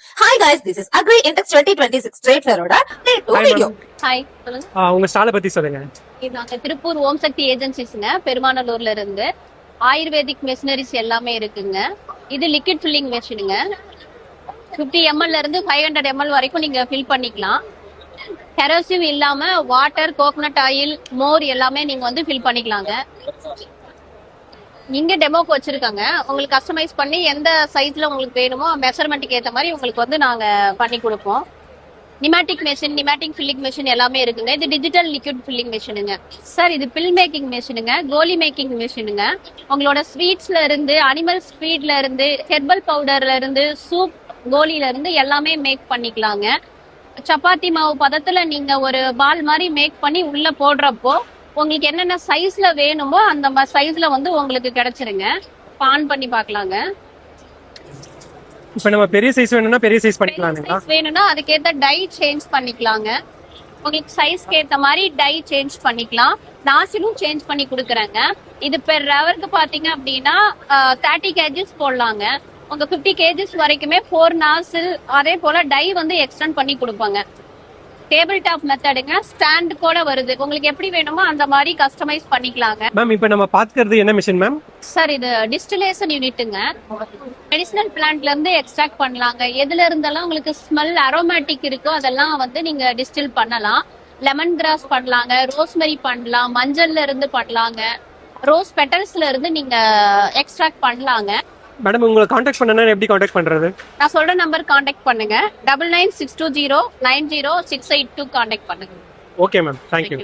Hi guys, this is Agri Intex 2026 Trade Fair oda day 2 video. Hi, உங்க ஸ்டாலை பத்தி சொல்லுங்க. இது நாங்க திருப்பூர் ஓம் சக்தி ஏஜென்சிஸ்ங்க, பெருமாநல்லூர்ல இருந்து ஆயுர்வேதிக் மெஷினரிஸ் எல்லாமே இருக்குங்க. இது லிக்விட் ஃபில்லிங் மெஷினுங்க. 50 ml ல இருந்து 500 ml வரைக்கும் நீங்க ஃபில் பண்ணிக்கலாம். கெரோசின் இல்லாம வாட்டர், கோகனட் ஆயில், மோர் எல்லாமே நீங்க வந்து ஃபில் பண்ணிக்கலாங்க. இங்க டெமோக்கு வச்சிருக்காங்க. உங்களுக்கு கஸ்டமைஸ் பண்ணி எந்த சைஸ்ல உங்களுக்கு வேணுமோ மெஷர்மெண்ட்டுக்கு ஏற்ற மாதிரி உங்களுக்கு வந்து நாங்க பண்ணி கொடுப்போம். Pneumatic machine, pneumatic filling machine எல்லாமே இருக்குங்க. இது டிஜிட்டல் லிக்விட் ஃபில்லிங் மெஷினுங்க. சார் இது பில் மேக்கிங் மெஷினுங்க, கோலி மேக்கிங் மெஷினுங்க. உங்களோட ஸ்வீட்ஸ்ல இருந்து, அனிமல் ஸ்வீட்ல இருந்து, ஹெர்பல் பவுடர்ல இருந்து, சூப், கோலில இருந்து எல்லாமே மேக் பண்ணிக்கலாங்க. சப்பாத்தி மாவு பதத்துல நீங்க ஒரு பால் மாதிரி மேக் பண்ணி உள்ள போடுறப்போ உங்களுக்கு என்னென்ன சைஸ்ல வேணுமோ அந்த சைஸ்ல வந்து உங்களுக்கு கிடைச்சிருங்க. ஆன் பண்ணி பார்க்கலாங்க. இப்போ நம்ம பெரிய சைஸ் வேணும்னா பெரிய சைஸ் பண்ணிக்கலாம்ங்களா? சைஸ் வேணும்னா அதுக்கேத்த டை சேஞ்ச் பண்ணிக்கலாங்க. உங்களுக்கு சைஸ்க்கு ஏத்த மாதிரி டை சேஞ்ச் பண்ணிக்கலாம். நாசிலும் சேஞ்ச் பண்ணி கொடுக்குறாங்க. இது பெர் ஹவருக்கு பாத்தீங்க அப்படின்னா 30 kgs போடலாங்க. உங்க 50 kgs வரைக்குமே 4 நாசில், அதே போல டை வந்து எக்ஸ்டெண்ட் பண்ணி கொடுப்பாங்க. Table top மெத்தடுங்க. ஸ்டாண்ட் கூட வருது. உங்களுக்கு எப்படி வேணுமோ அந்த மாதிரி கஸ்டமைஸ் பண்ணிக்கலாங்க. மேம் இப்போ நம்ம பாத்துக்கிறது என்ன மிஷின் மேம்? சார் இது டிஸ்டிலேஷன் யூனிட்டுங்க. மெடிசினல் பிளான்ட்ல இருந்து எக்ஸ்ட்ராக்ட் பண்ணலாங்க. எதுல இருந்தெல்லாம் உங்களுக்கு ஸ்மெல் அரோமேட்டிக் இருக்கோ அதெல்லாம் வந்து நீங்க டிஸ்டில் பண்ணலாம். லெமன் கிராஸ் பண்ணலாங்க, ரோஸ்மெரி பண்ணலாம், மஞ்சள்ல இருந்து பண்ணலாங்க, ரோஸ் பெட்டல்ஸ்ல இருந்து நீங்க எக்ஸ்ட்ராக்ட் பண்ணலாங்க. மேடம் உங்களை காண்டாக்ட் பண்ணனா எப்படி காண்டாக்ட் பண்றது? நான் சொல்ற நம்பர் காண்டாக்ட் பண்ணுங்க. 9962090682 காண்டாக்ட் பண்ணுங்க. Okay ma'am, thank you.